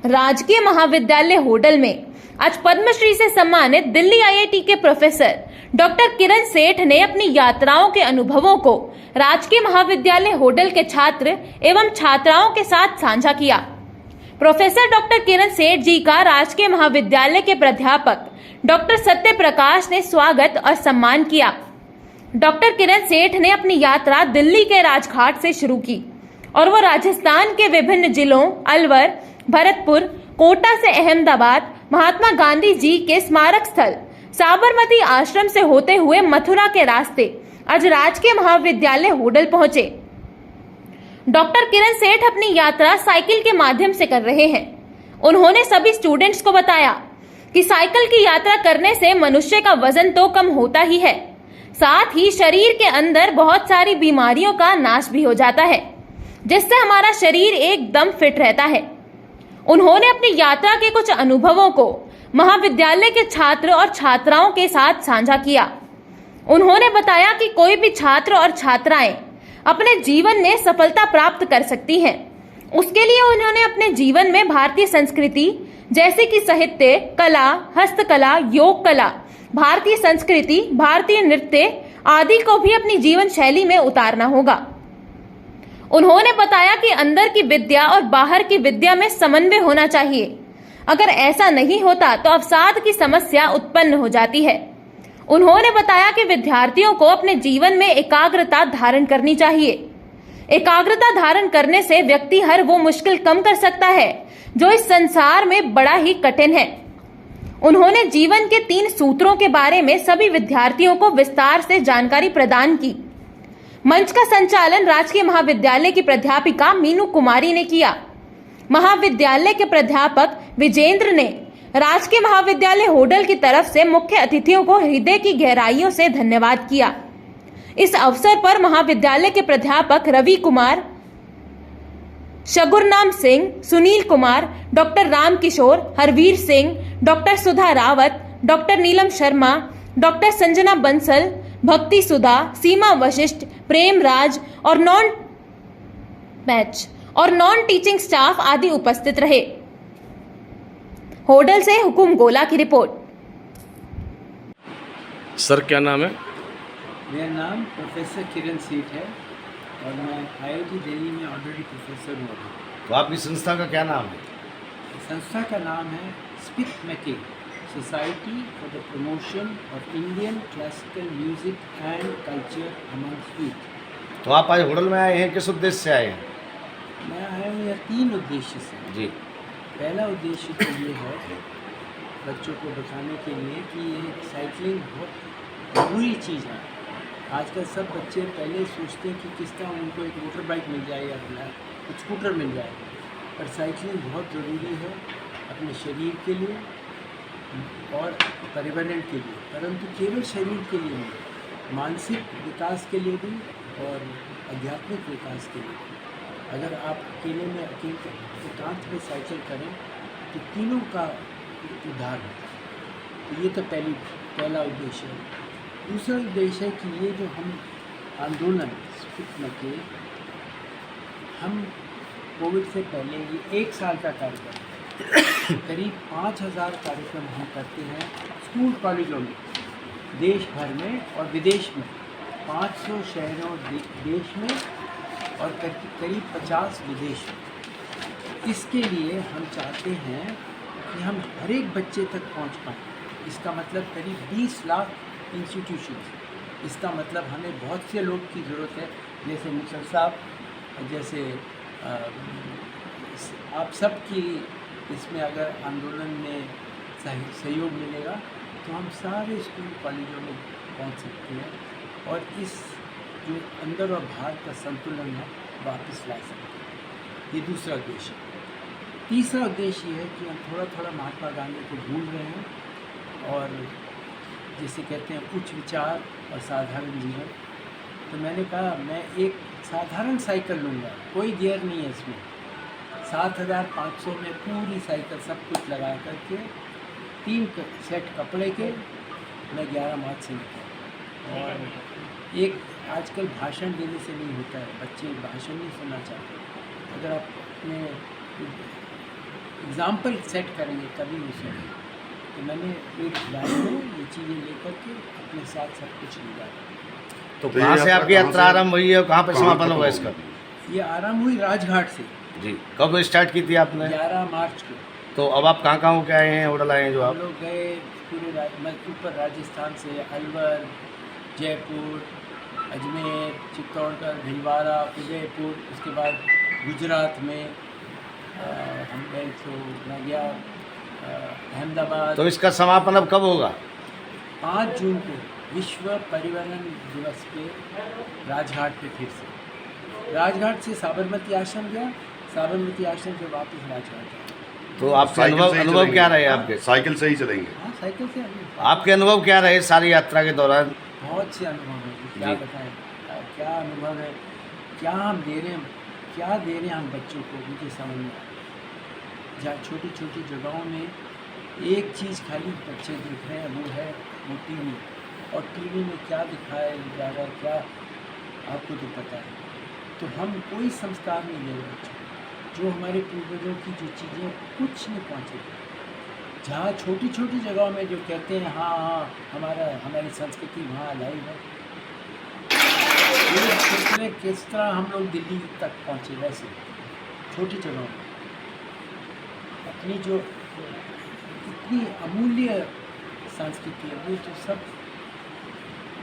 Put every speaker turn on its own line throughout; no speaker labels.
राजकीय महाविद्यालय होडल में आज पद्मश्री से सम्मानित दिल्ली आईआईटी के प्रोफेसर डॉक्टर किरण सेठ ने अपनी यात्राओं के अनुभवों को राजकीय महाविद्यालय होडल के छात्र एवं छात्राओं के साथ साझा किया। प्रोफेसर डॉक्टर किरण सेठ जी का राजकीय महाविद्यालय के प्राध्यापक डॉक्टर सत्य प्रकाश ने स्वागत और सम्मान किया। डॉक्टर किरण सेठ ने अपनी यात्रा दिल्ली के राजघाट से शुरू की और वो राजस्थान के विभिन्न जिलों अलवर, भरतपुर, कोटा से अहमदाबाद, महात्मा गांधी जी के स्मारक स्थल साबरमती आश्रम से होते हुए मथुरा के रास्ते आज राजकीय महाविद्यालय होडल पहुंचे। डॉक्टर किरण सेठ अपनी यात्रा साइकिल के माध्यम से कर रहे हैं। उन्होंने सभी स्टूडेंट्स को बताया कि साइकिल की यात्रा करने से मनुष्य का वजन तो कम होता ही है, साथ ही शरीर के अंदर बहुत सारी बीमारियों का नाश भी हो जाता है, जिससे हमारा शरीर एकदम फिट रहता है। उन्होंने अपनी यात्रा के कुछ अनुभवों को महाविद्यालय के छात्र और छात्राओं के साथ साझा किया। उन्होंने बताया कि कोई भी छात्र और छात्राएं अपने जीवन में सफलता प्राप्त कर सकती हैं। उसके लिए उन्होंने अपने जीवन में भारतीय संस्कृति जैसे कि साहित्य, कला, हस्तकला, योग कला, भारतीय संस्कृति, भारतीय नृत्य आदि को भी अपनी जीवन शैली में उतारना होगा। उन्होंने बताया कि अंदर की विद्या और बाहर की विद्या में समन्वय होना चाहिए। अगर ऐसा नहीं होता तो अवसाद की समस्या उत्पन्न हो जाती है। उन्होंने बताया कि विद्यार्थियों को अपने जीवन में एकाग्रता धारण करनी चाहिए। एकाग्रता धारण करने से व्यक्ति हर वो मुश्किल कम कर सकता है जो इस संसार में बड़ा ही कठिन है। उन्होंने जीवन के 3 सूत्रों के बारे में सभी विद्यार्थियों को विस्तार से जानकारी प्रदान की। मंच का संचालन राजकीय महाविद्यालय की प्राध्यापिका मीनू कुमारी ने किया। महाविद्यालय के प्राध्यापक विजेंद्र ने राजकीय महाविद्यालय होडल की तरफ से मुख्य अतिथियों को हृदय की गहराइयों से धन्यवाद किया। इस अवसर पर महाविद्यालय के प्राध्यापक रवि कुमार, शगुरनाम सिंह, सुनील कुमार, डॉक्टर राम किशोर, हरवीर सिंह, डॉक्टर सुधा रावत, डॉक्टर नीलम शर्मा, डॉक्टर संजना बंसल, भक्ति सुधा, सीमा वशिष्ठ, प्रेम राज और नॉन टीचिंग स्टाफ आदि उपस्थित रहे। होडल से हुकुम गोला की रिपोर्ट।
सर क्या नाम है?
मेरा नाम प्रोफेसर किरण सेठ है और मैं आईआईटी दिल्ली में ऑलरेडी प्रोफेसर हूँ।
तो आपकी संस्था का क्या नाम है?
संस्था का नाम है स्पिक मैके, society for the promotion of Indian classical music and culture amongst youth.
तो आप आज होडल में आए हैं, किस उद्देश्य से आए हैं?
मैं आया हूँ यह 3 उद्देश्य से।
जी।
पहला उद्देश्य तो ये है बच्चों को बताने के लिए कि ये साइकिलिंग बहुत बुरी चीज़ है। आजकल सब बच्चे पहले सोचते हैं कि किस तरह उनको एक मोटर बाइक मिल जाए या कुछ स्कूटर मिल जाए, पर साइकिलिंग बहुत ज़रूरी है अपने शरीर के लिए और पर्यावरण के लिए, परंतु केवल शरीर के लिए नहीं, मानसिक विकास के लिए भी और आध्यात्मिक विकास के लिए। अगर आप अकेले में एकांत में साइकिल करें तो तीनों का उद्धार है। तो ये तो पहला उद्देश्य है। दूसरा उद्देश्य है कि ये जो हम आंदोलन स्पिक मैके, हम कोविड से पहले ये 1 साल का कार्यक्रम करीब 5000 कार्यक्रम हम करते हैं स्कूल कॉलेजों में, देश भर में और विदेश में, 500 शहरों देश में और करीब 50 विदेश में। इसके लिए हम चाहते हैं कि हम हर एक बच्चे तक पहुंच पाएँ। इसका मतलब करीब 20 लाख इंस्टीट्यूशंस। इसका मतलब हमें बहुत से लोग की ज़रूरत है, जैसे मुसर साहब, जैसे आप सब की इसमें अगर आंदोलन में सहयोग मिलेगा तो हम सारे स्कूल कॉलेजों में पहुंच सकते हैं और इस जो अंदर और बाहर का संतुलन है वापस ला सकते हैं। ये दूसरा उद्देश्य है। तीसरा उद्देश्य ये है कि हम थोड़ा थोड़ा महात्मा गांधी को भूल रहे हैं और जिसे कहते हैं उच्च विचार और साधारण जीवन। तो मैंने कहा मैं एक साधारण साइकिल लूँगा, कोई गियर नहीं है इसमें, 7500 में पूरी साइकिल सब कुछ लगा करके 3 सेट कपड़े के मैं 11 मार्च से निकला। और एक आजकल भाषण देने से नहीं होता है, बच्चे भाषण नहीं सुनना चाहते। अगर आप अपने एग्जाम्पल सेट करेंगे तभी वो सीखेंगे। तो मैंने एक गाड़ी में ये चीज़ें लेकर के अपने साथ सब कुछ ले जाता।
तो
तो ये
कहाँ से
यात्रा
आपकी
कहाँ
यात्रा
से-
आरंभ हुई है और कहाँ पे
कहाँ
समापन
खत्म
होगा
होगी?
इसका?
ये आराम हुई राजघाट से
जी, कब स्टार्ट की थी आपने?
11 मार्च को।
तो अब आप कहाँ कहाँ होके आए हैं, होटल आए हैं जो
हम
आप?
लोग गए पूरे ऊपर राजस्थान से अलवर, जयपुर, अजमेर, चित्तौड़गढ़, भिलवाड़ा, उदयपुर, उसके बाद गुजरात में हम गए तो मैं गया अहमदाबाद।
तो इसका समापन अब कब होगा?
5 जून को विश्व पर्यावरण दिवस पे राजघाट पे फिर से राजघाट से साबरमती आश्रम गया, साबरमती आश्रम से वापस राजघाट आया।
तो आपके
साइकिल से ही
अनुभव
चलेंगे।
क्या रहे आपके?
साइकिल से ही चलेंगे।
हाँ, साइकिल से
आपके अनुभव क्या रहे सारी यात्रा के दौरान?
बहुत से अनुभव हैं, क्या
जी।
बताएं क्या अनुभव है, क्या हम दे रहे हैं, क्या दे रहे हैं हम बच्चों को, मुझे समझ में आया। जहाँ छोटी छोटी जगहों में एक चीज़ खाली बच्चे देख रहे हैं, वो है वो टीवी, और टीवी में क्या दिखाया जा रहा है, क्या आपको तो पता है। तो हम कोई संस्कार नहीं दे रहे बच्चों को, जो हमारे पूर्वजों की जो चीज़ें कुछ नहीं पहुँचे। जहाँ छोटी छोटी जगहों में जो कहते हैं हाँ हाँ हमारी संस्कृति वहाँ लाइव है, ये सोचने किस तरह हम लोग दिल्ली तक पहुँचे, वैसे छोटी जगहों में अपनी जो इतनी अमूल्य संस्कृति है वो तो सब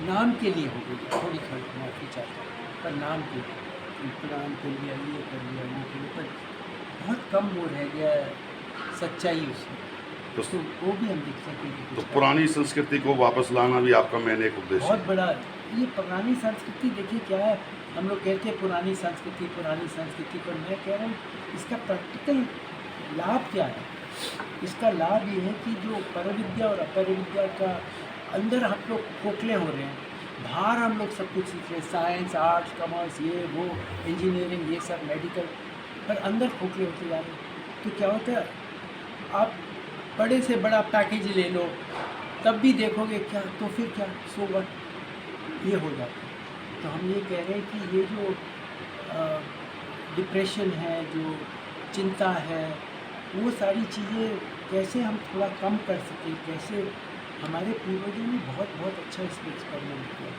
नाम के लिए हो गई। थोड़ी माफ़ी चाहता हूँ, पर नाम के लिए प्रणाम कर लिया, ये कर लिया, वो कर लिया, पर बहुत कम वो रह गया सच्चाई उसमें।
तो,
तो वो भी हम दिख सकेंगे
तो पुरानी संस्कृति को वापस लाना भी आपका मेन एक उद्देश्य
बहुत
है।
बड़ा। ये पुरानी संस्कृति देखिए क्या है, हम लोग कहते हैं पुरानी संस्कृति, पर मैं कह रहा हूँ इसका प्रैक्टिकल लाभ क्या है। इसका लाभ ये है कि जो परविद्या और अपरविद्या का अंदर हम लोग खोखले हो रहे हैं, बाहर हम लोग सब कुछ सीख रहे हैं, साइंस, आर्ट्स, कॉमर्स, ये वो, इंजीनियरिंग, ये सब मेडिकल, पर अंदर खोखले होते जा रहे हैं। तो क्या होता है, आप बड़े से बड़ा पैकेज ले लो तब भी देखोगे क्या, तो फिर क्या, सो व्हाट, ये हो जाता है। तो हम ये कह रहे हैं कि ये जो डिप्रेशन है, जो चिंता है, वो सारी चीज़ें कैसे हम थोड़ा कम कर सकें, कैसे हमारे पूर्वजों ने बहुत बहुत अच्छा इसमें एक्सपेरिमेंट किया,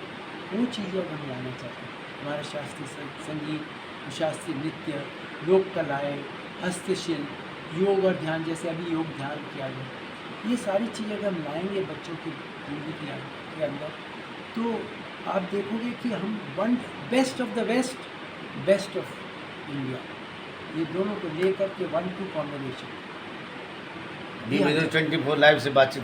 वो चीज़ें अब हम लाना चाहते हैं। हमारा शास्त्रीय संगीत, शास्त्रीय नृत्य, लोक कलाएँ, हस्तशिल्प, योग और ध्यान, जैसे अभी योग ध्यान किया गया, ये सारी चीज़ें अगर हम लाएंगे बच्चों की जिंदगी के अंदर, तो आप देखोगे कि हम one best of the west, best of India, ये दोनों को लेकर के 1-2 कॉम्बिनेशन।
DBZ 24 लाइव से बातचीत